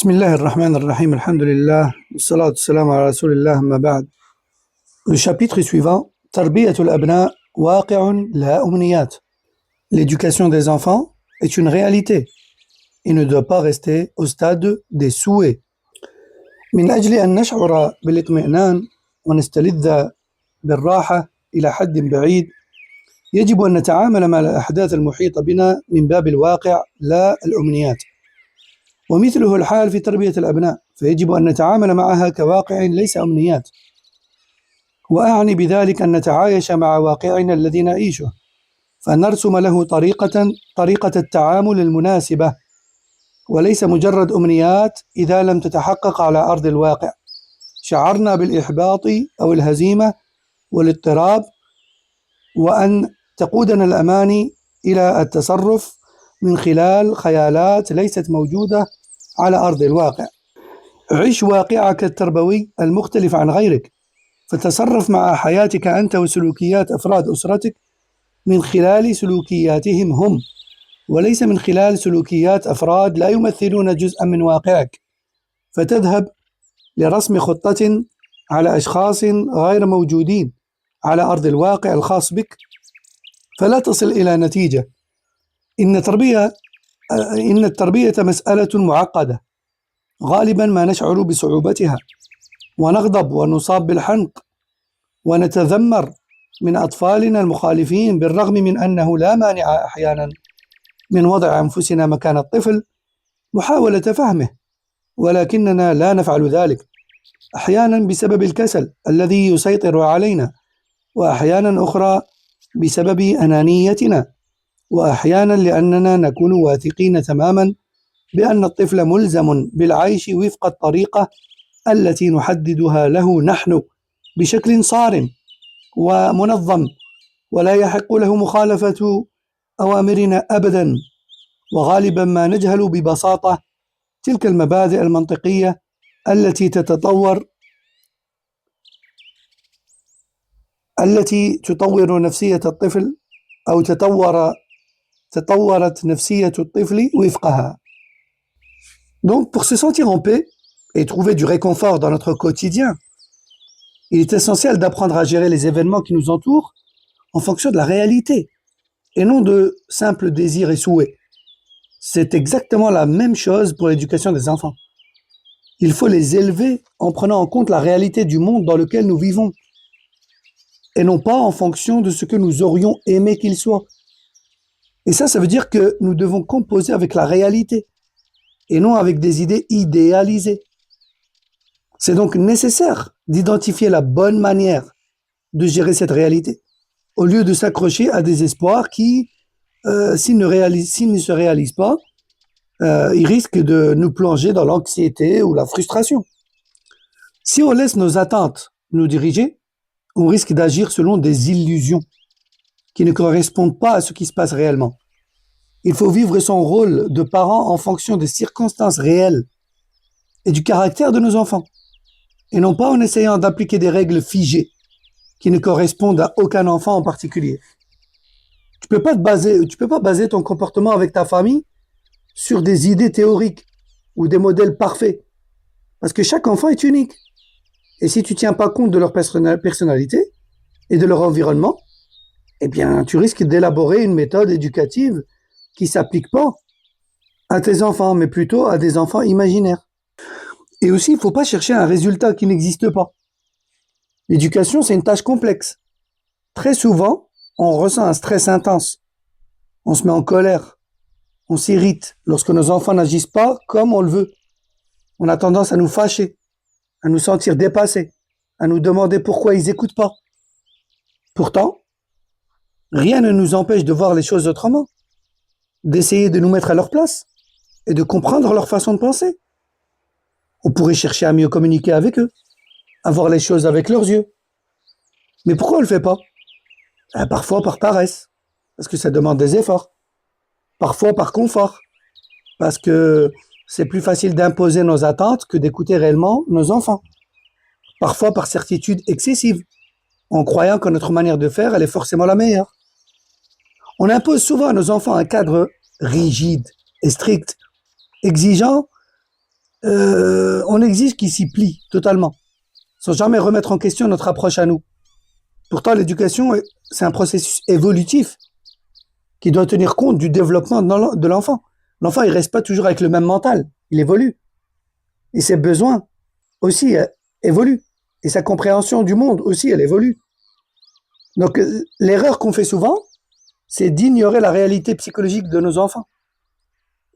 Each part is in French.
بسم الله الرحمن الرحيم الحمد لله والصلاة والسلام على رسول الله أما بعد. Le chapitre suivant, تربية الأبناء واقع لا أمنيات. L'éducation des enfants est une réalité et ne doit pas rester au stade des souhaits. من أجل أن نشعر بالاطمئنان ونستلذ بالراحة إلى حد بعيد يجب أن نتعامل مع الأحداث المحيطة بنا من باب الواقع لا الأمنيات، ومثله الحال في تربية الأبناء، فيجب أن نتعامل معها كواقع ليس أمنيات، وأعني بذلك أن نتعايش مع واقعنا الذي نعيشه، فنرسم له طريقة التعامل المناسبة، وليس مجرد أمنيات إذا لم تتحقق على أرض الواقع. شعرنا بالإحباط أو الهزيمة والاضطراب، وأن تقودنا الأماني إلى التصرف من خلال خيالات ليست موجودة على أرض الواقع. عش واقعك التربوي المختلف عن غيرك، فتصرف مع حياتك أنت وسلوكيات أفراد أسرتك من خلال سلوكياتهم هم، وليس من خلال سلوكيات أفراد لا يمثلون جزءا من واقعك، فتذهب لرسم خطة على أشخاص غير موجودين على أرض الواقع الخاص بك، فلا تصل إلى نتيجة. إن التربية مسألة معقدة، غالبا ما نشعر بصعوبتها ونغضب ونصاب بالحنق ونتذمر من أطفالنا المخالفين، بالرغم من أنه لا مانع أحيانا من وضع أنفسنا مكان الطفل محاولة فهمه، ولكننا لا نفعل ذلك، أحيانا بسبب الكسل الذي يسيطر علينا، وأحيانا أخرى بسبب أنانيتنا، وأحيانا لأننا نكون واثقين تماما بأن الطفل ملزم بالعيش وفق الطريقة التي نحددها له نحن بشكل صارم ومنظم، ولا يحق له مخالفة أوامرنا أبدا. وغالبا ما نجهل ببساطة تلك المبادئ المنطقية التي تطور نفسية الطفل، أو تطورت نفسية الطفل وفقها. Donc, pour se sentir en paix et trouver du réconfort dans notre quotidien, il est essentiel d'apprendre à gérer les événements qui nous entourent en fonction de la réalité et non de simples désirs et souhaits. C'est exactement la même chose pour l'éducation des enfants. Il faut les élever en prenant en compte la réalité du monde dans lequel nous vivons et non pas en fonction de ce que nous aurions aimé qu'il soit. Et ça veut dire que nous devons composer avec la réalité et non avec des idées idéalisées. C'est donc nécessaire d'identifier la bonne manière de gérer cette réalité, au lieu de s'accrocher à des espoirs qui, s'ils ne se réalisent pas, ils risquent de nous plonger dans l'anxiété ou la frustration. Si on laisse nos attentes nous diriger, on risque d'agir selon des illusions qui ne correspondent pas à ce qui se passe réellement. Il faut vivre son rôle de parent en fonction des circonstances réelles et du caractère de nos enfants, et non pas en essayant d'appliquer des règles figées qui ne correspondent à aucun enfant en particulier. Tu peux pas baser ton comportement avec ta famille sur des idées théoriques ou des modèles parfaits, parce que chaque enfant est unique. Et si tu tiens pas compte de leur personnalité et de leur environnement, eh bien, tu risques d'élaborer une méthode éducative qui s'applique pas à tes enfants, mais plutôt à des enfants imaginaires. Et aussi, il faut pas chercher un résultat qui n'existe pas. L'éducation, c'est une tâche complexe. Très souvent, on ressent un stress intense. On se met en colère. On s'irrite lorsque nos enfants n'agissent pas comme on le veut. On a tendance à nous fâcher, à nous sentir dépassés, à nous demander pourquoi ils n'écoutent pas. Pourtant, rien ne nous empêche de voir les choses autrement, d'essayer de nous mettre à leur place et de comprendre leur façon de penser. On pourrait chercher à mieux communiquer avec eux, à voir les choses avec leurs yeux. Mais pourquoi on ne le fait pas ? Parfois par paresse, parce que ça demande des efforts. Parfois par confort, parce que c'est plus facile d'imposer nos attentes que d'écouter réellement nos enfants. Parfois par certitude excessive, en croyant que notre manière de faire, elle est forcément la meilleure. On impose souvent à nos enfants un cadre rigide et strict, exigeant on exige qu'ils s'y plient totalement, sans jamais remettre en question notre approche à nous. Pourtant, l'éducation, c'est un processus évolutif qui doit tenir compte du développement de l'enfant. L'enfant, il reste pas toujours avec le même mental, il évolue. Et ses besoins aussi évoluent. Et sa compréhension du monde aussi, elle évolue. Donc, l'erreur qu'on fait souvent, c'est d'ignorer la réalité psychologique de nos enfants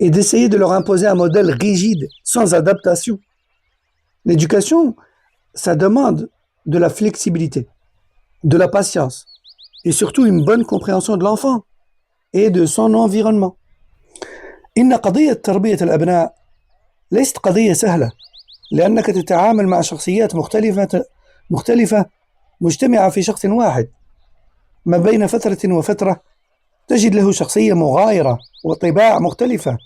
et d'essayer de leur imposer un modèle rigide, sans adaptation. L'éducation, ça demande de la flexibilité, de la patience et surtout une bonne compréhension de l'enfant et de son environnement. إن قضية تربية الأبناء ليست قضية سهلة لأنك تتعامل مع شخصيات مختلفة مجتمعة في شخص واحد. ما بين فترة وفترة تجد له شخصية مغايرة وطباع مختلفة،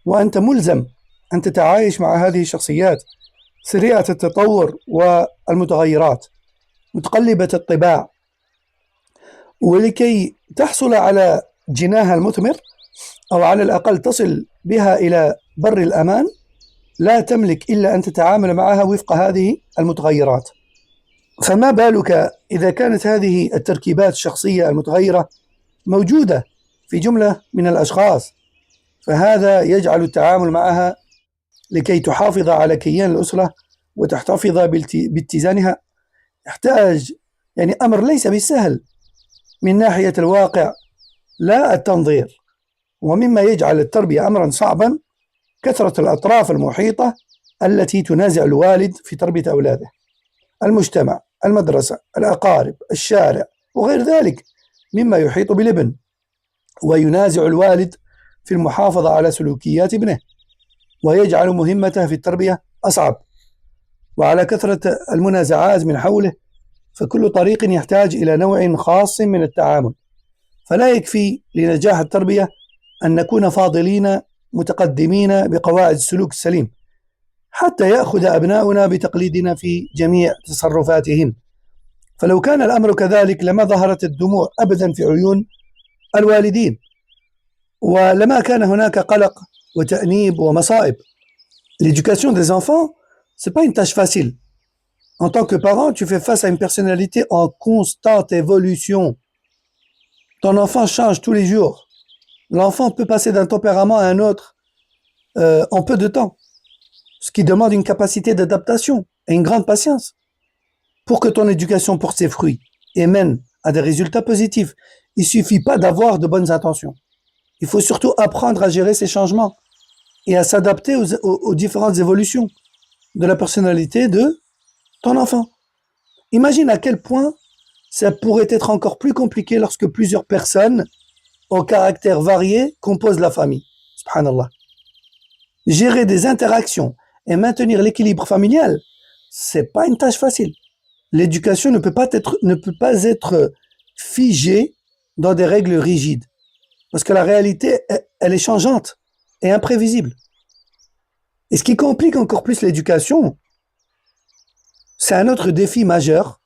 وأنت ملزم أن تتعايش مع هذه الشخصيات سريعة التطور والمتغيرات متقلبة الطباع. ولكي تحصل على جناها المثمر أو على الأقل تصل بها إلى بر الأمان لا تملك إلا أن تتعامل معها وفق هذه المتغيرات. فما بالك إذا كانت هذه التركيبات الشخصية المتغيرة موجودة في جملة من الأشخاص، فهذا يجعل التعامل معها لكي تحافظ على كيان الأسرة وتحتفظ باتزانها يحتاج أمر ليس بالسهل من ناحية الواقع لا التنظير. ومما يجعل التربية أمرا صعبا كثرة الأطراف المحيطة التي تنازع الوالد في تربية أولاده، المجتمع، المدرسة، الأقارب، الشارع وغير ذلك مما يحيط بالابن، وينازع الوالد في المحافظة على سلوكيات ابنه ويجعل مهمته في التربية أصعب. وعلى كثرة المنازعات من حوله فكل طريق يحتاج إلى نوع خاص من التعامل. فلا يكفي لنجاح التربية أن نكون فاضلين متقدمين بقواعد السلوك السليم حتى يأخذ أبناؤنا بتقليدنا في جميع تصرفاتهم. فلو كان الأمر كذلك لما ظهرت الدموع أبدا في عيون الوالدين ولما كان هناك قلق وتأنيب ومصائب. L'éducation des enfants, c'est pas une tâche facile. En tant que parent, tu fais face à une personnalité en constante évolution. Ton enfant change tous les jours. L'enfant peut passer d'un tempérament à un autre en peu de temps, ce qui demande une capacité d'adaptation et une grande patience. Pour que ton éducation porte ses fruits et mène à des résultats positifs, il suffit pas d'avoir de bonnes intentions. Il faut surtout apprendre à gérer ces changements et à s'adapter aux différentes évolutions de la personnalité de ton enfant. Imagine à quel point ça pourrait être encore plus compliqué lorsque plusieurs personnes au caractère varié composent la famille. Subhanallah. Gérer des interactions et maintenir l'équilibre familial, c'est pas une tâche facile. L'éducation ne peut pas être figée dans des règles rigides. Parce que la réalité, elle est changeante et imprévisible. Et ce qui complique encore plus l'éducation, c'est un autre défi majeur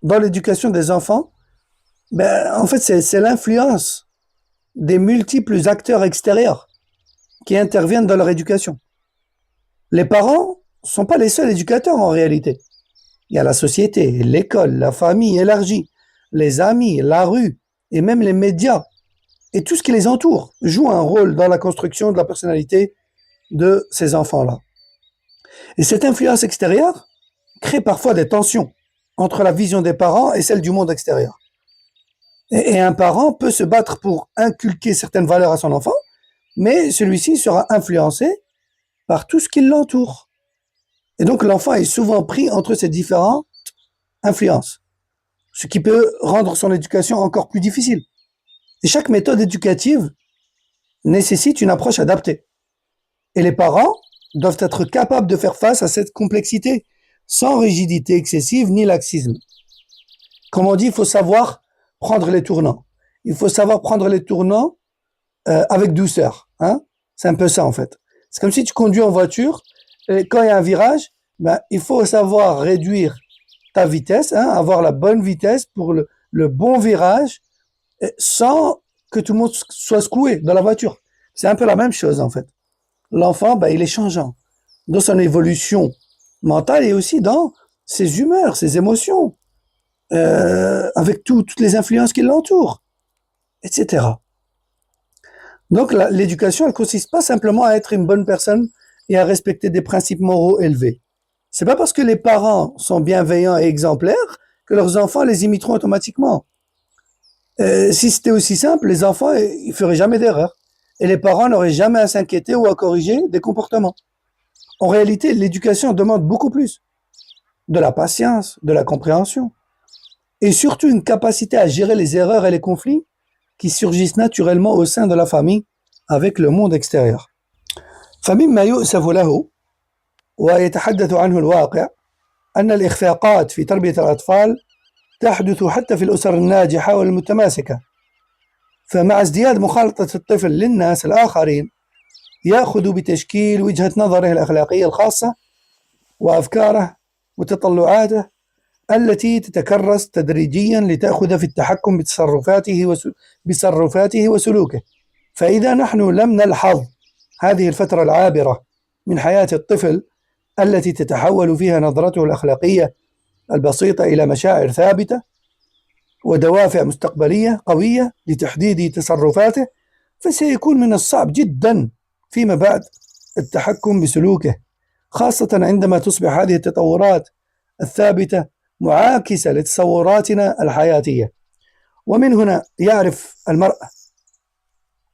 dans l'éducation des enfants. En fait, c'est l'influence des multiples acteurs extérieurs qui interviennent dans leur éducation. Les parents ne sont pas les seuls éducateurs en réalité. Il y a la société, l'école, la famille élargie, les amis, la rue et même les médias et tout ce qui les entoure joue un rôle dans la construction de la personnalité de ces enfants-là. Et cette influence extérieure crée parfois des tensions entre la vision des parents et celle du monde extérieur. Et un parent peut se battre pour inculquer certaines valeurs à son enfant, mais celui-ci sera influencé par tout ce qui l'entoure. Et donc l'enfant est souvent pris entre ces différentes influences, ce qui peut rendre son éducation encore plus difficile. Et chaque méthode éducative nécessite une approche adaptée. Et les parents doivent être capables de faire face à cette complexité, sans rigidité excessive ni laxisme. Comme on dit, il faut savoir prendre les tournants. Il faut savoir prendre les tournants avec douceur. Hein? C'est un peu ça en fait. C'est comme si tu conduis en voiture, et quand il y a un virage, il faut savoir réduire ta vitesse, avoir la bonne vitesse pour le bon virage, sans que tout le monde soit secoué dans la voiture. C'est un peu la même chose en fait. L'enfant, il est changeant. dans son évolution mentale et aussi dans ses humeurs, ses émotions, avec toutes les influences qui l'entourent, etc. Donc l'éducation, elle consiste pas simplement à être une bonne personne et à respecter des principes moraux élevés. C'est pas parce que les parents sont bienveillants et exemplaires que leurs enfants les imiteront automatiquement. Si c'était aussi simple, les enfants, ils feraient jamais d'erreur. Et les parents n'auraient jamais à s'inquiéter ou à corriger des comportements. En réalité, l'éducation demande beaucoup plus. De la patience, de la compréhension. Et surtout une capacité à gérer les erreurs et les conflits qui surgissent naturellement au sein de la famille avec le monde extérieur. فمما يؤسف له ويتحدث عنه الواقع أن الإخفاقات في تربية الأطفال تحدث حتى في الأسر الناجحة والمتماسكة. فمع ازدياد مخالطة الطفل للناس الآخرين يأخذ بتشكيل وجهة نظره الأخلاقية الخاصة وأفكاره وتطلعاته التي تتكرس تدريجيا لتأخذ في التحكم بتصرفاته وسلوكه. فإذا نحن لم نلحظ هذه الفترة العابرة من حياة الطفل التي تتحول فيها نظرته الأخلاقية البسيطة إلى مشاعر ثابتة ودوافع مستقبلية قوية لتحديد تصرفاته، فسيكون من الصعب جدا فيما بعد التحكم بسلوكه، خاصة عندما تصبح هذه التطورات الثابتة معاكسة لتصوراتنا الحياتية. ومن هنا يعرف المرء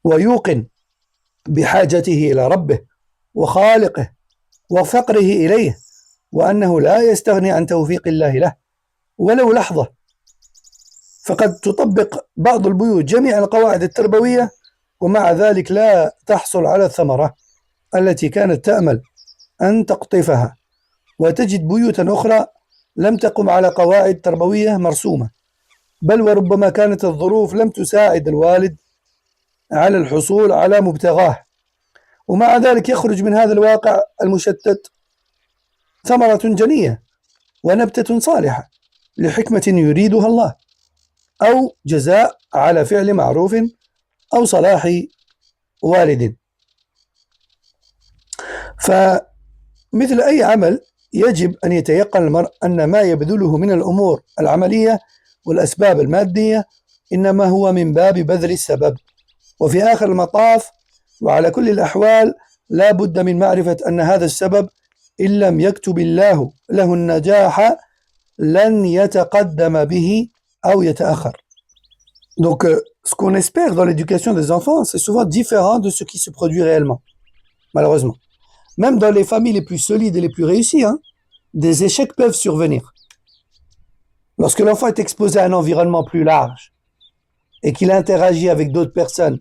ويوقن بحاجته إلى ربه وخالقه وفقره إليه، وأنه لا يستغني عن توفيق الله له ولو لحظة. فقد تطبق بعض البيوت جميع القواعد التربوية ومع ذلك لا تحصل على الثمرة التي كانت تأمل أن تقطفها، وتجد بيوتا أخرى لم تقم على قواعد تربوية مرسومة، بل وربما كانت الظروف لم تساعد الوالد على الحصول على مبتغاه، ومع ذلك يخرج من هذا الواقع المشتت ثمرة جنية ونبتة صالحة لحكمة يريدها الله، أو جزاء على فعل معروف أو صلاح والد. فمثل أي عمل يجب أن يتيقن المرء أن ما يبذله من الأمور العملية والأسباب المادية إنما هو من باب بذل السبب، وفي آخر المطاف وعلى كل الأحوال لا بد من معرفة أن هذا السبب إن لم يكتب الله له النجاح لن يتقدم به أو يتأخر. Donc, ce qu'on espère dans l'éducation des enfants, c'est souvent différent de ce qui se produit réellement, malheureusement. Même dans les familles les plus solides et les plus réussies, des échecs peuvent survenir. Lorsque l'enfant est exposé à un environnement plus large et qu'il interagit avec d'autres personnes,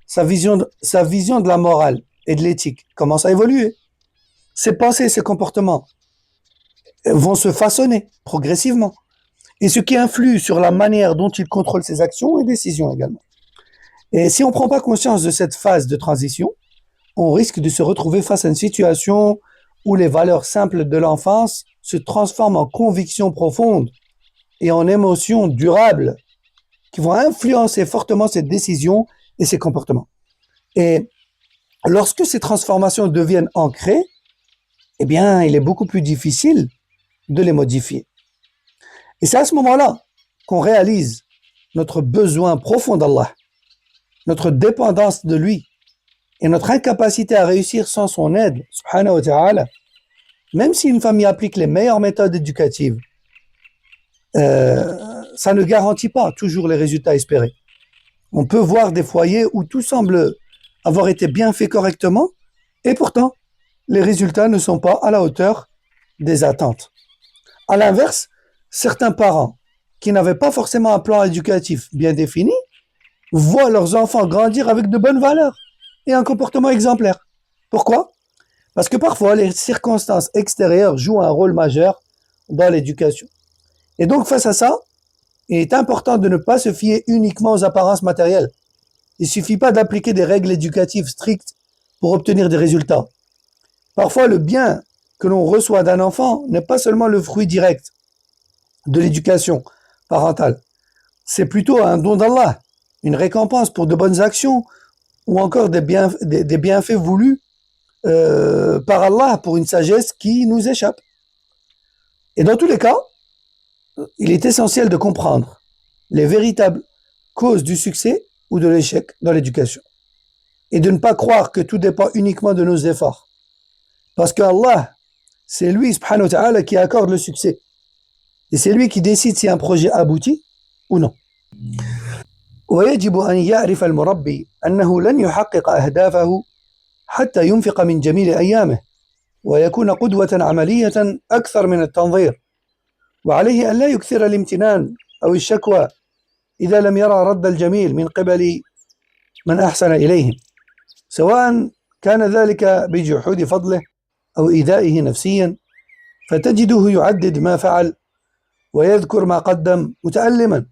sa vision de la morale et de l'éthique commence à évoluer. Ses pensées, ses comportements vont se façonner progressivement. Et ce qui influe sur la manière dont il contrôle ses actions et décisions également. Et si on ne prend pas conscience de cette phase de transition, on risque de se retrouver face à une situation où les valeurs simples de l'enfance se transforment en convictions profondes et en émotions durables qui vont influencer fortement ses décisions et ses comportements. Et lorsque ces transformations deviennent ancrées, eh bien, il est beaucoup plus difficile de les modifier. Et c'est à ce moment-là qu'on réalise notre besoin profond d'Allah, notre dépendance de lui et notre incapacité à réussir sans son aide, subhanahu wa ta'ala. Même si une famille applique les meilleures méthodes éducatives, ça ne garantit pas toujours les résultats espérés. On peut voir des foyers où tout semble avoir été bien fait correctement et pourtant, les résultats ne sont pas à la hauteur des attentes. À l'inverse, certains parents qui n'avaient pas forcément un plan éducatif bien défini voient leurs enfants grandir avec de bonnes valeurs et un comportement exemplaire. Pourquoi ? Parce que parfois, les circonstances extérieures jouent un rôle majeur dans l'éducation. Et donc, face à ça, il est important de ne pas se fier uniquement aux apparences matérielles. Il ne suffit pas d'appliquer des règles éducatives strictes pour obtenir des résultats. Parfois, le bien que l'on reçoit d'un enfant n'est pas seulement le fruit direct de l'éducation parentale. C'est plutôt un don d'Allah, une récompense pour de bonnes actions ou encore des bienfaits voulus par Allah pour une sagesse qui nous échappe. Et dans tous les cas, il est essentiel de comprendre les véritables causes du succès ou de l'échec dans l'éducation. Et de ne pas croire que tout dépend uniquement de nos efforts. Parce que Allah, c'est lui, subhanahu wa ta'ala, qui accorde le succès. Et c'est lui qui décide si un projet aboutit ou non. ويجب أن يعرف المربي أنه لن يحقق أهدافه حتى ينفق من جميل أيامه ويكون قدوة عملية أكثر من التنظير وعليه أن لا يكثر الامتنان أو الشكوى إذا لم يرى رد الجميل من قبل من أحسن إليهم سواء كان ذلك بجحود فضله أو إيذائه نفسيا فتجده يعدد ما فعل ويذكر ما قدم متألما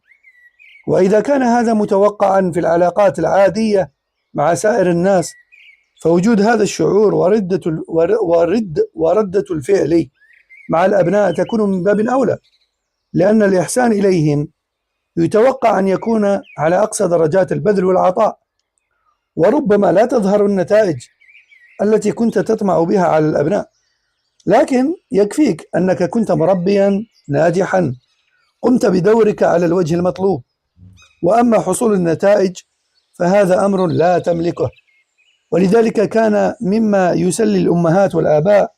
وإذا كان هذا متوقعا في العلاقات العادية مع سائر الناس فوجود هذا الشعور وردة الفعل مع الأبناء تكون من باب أولى لأن الإحسان إليهم يتوقع أن يكون على أقصى درجات البذل والعطاء وربما لا تظهر النتائج التي كنت تطمع بها على الأبناء لكن يكفيك أنك كنت مربيا ناجحا قمت بدورك على الوجه المطلوب وأما حصول النتائج فهذا أمر لا تملكه ولذلك كان مما يسلي الأمهات والآباء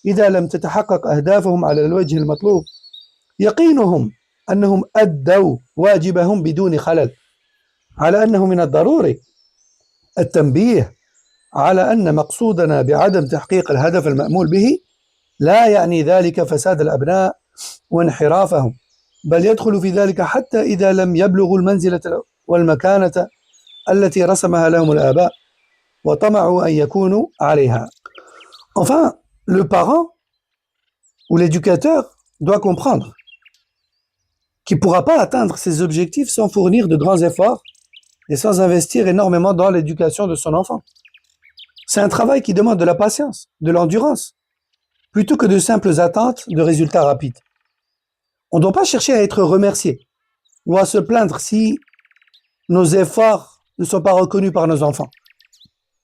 إذا لم تتحقق أهدافهم على الوجه المطلوب يقينهم أنهم أدوا واجبهم بدون خلل على أنه من الضروري التنبيه على أن مقصودنا بعدم تحقيق الهدف المأمول به لا يعني ذلك فساد الأبناء وانحرافهم بل يدخل في ذلك حتى إذا لم يبلغوا المنزلة والمكانة التي رسمها لهم الآباء وطمعوا أن يكونوا عليها. Enfin, le parent ou l'éducateur doit comprendre qu'il ne pourra pas atteindre ses objectifs sans fournir de grands efforts et sans investir énormément dans l'éducation de son enfant. C'est un travail qui demande de la patience, de l'endurance, plutôt que de simples attentes de résultats rapides. On ne doit pas chercher à être remercié ou à se plaindre si nos efforts ne sont pas reconnus par nos enfants.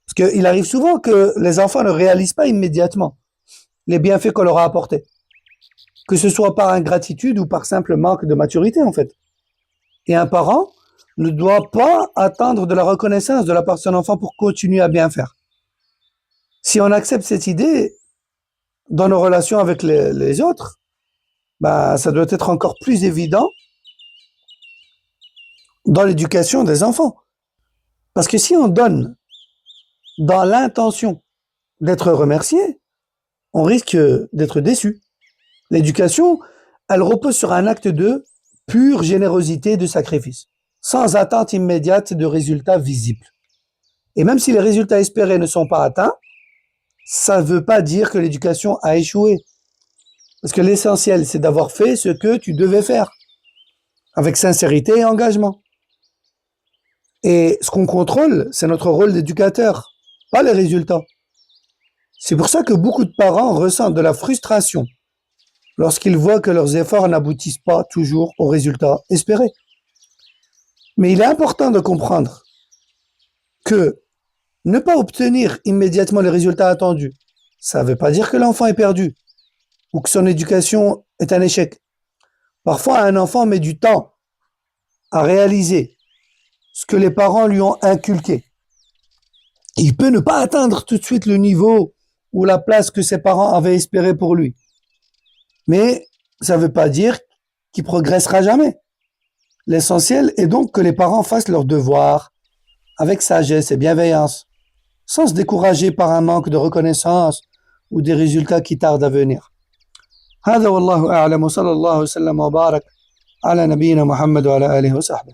Parce qu'il arrive souvent que les enfants ne réalisent pas immédiatement les bienfaits qu'on leur a apportés, que ce soit par ingratitude ou par simple manque de maturité en fait. Et un parent ne doit pas attendre de la reconnaissance de la part de son enfant pour continuer à bien faire. Si on accepte cette idée dans nos relations avec les autres, ça doit être encore plus évident dans l'éducation des enfants. Parce que si on donne dans l'intention d'être remercié, on risque d'être déçu. L'éducation, elle repose sur un acte de pure générosité, de sacrifice, sans attente immédiate de résultats visibles. Et même si les résultats espérés ne sont pas atteints, ça ne veut pas dire que l'éducation a échoué. Parce que l'essentiel, c'est d'avoir fait ce que tu devais faire, avec sincérité et engagement. Et ce qu'on contrôle, c'est notre rôle d'éducateur, pas les résultats. C'est pour ça que beaucoup de parents ressentent de la frustration lorsqu'ils voient que leurs efforts n'aboutissent pas toujours aux résultats espérés. Mais il est important de comprendre que ne pas obtenir immédiatement les résultats attendus, ça ne veut pas dire que l'enfant est perdu ou que son éducation est un échec. Parfois, un enfant met du temps à réaliser ce que les parents lui ont inculqué. Il peut ne pas atteindre tout de suite le niveau ou la place que ses parents avaient espéré pour lui. Mais ça ne veut pas dire qu'il progressera jamais. L'essentiel est donc que les parents fassent leurs devoirs avec sagesse et bienveillance, sans se décourager par un manque de reconnaissance ou des résultats qui tardent à venir. هذا والله أعلم وصلى الله وسلم وبارك على نبينا محمد وعلى آله وصحبه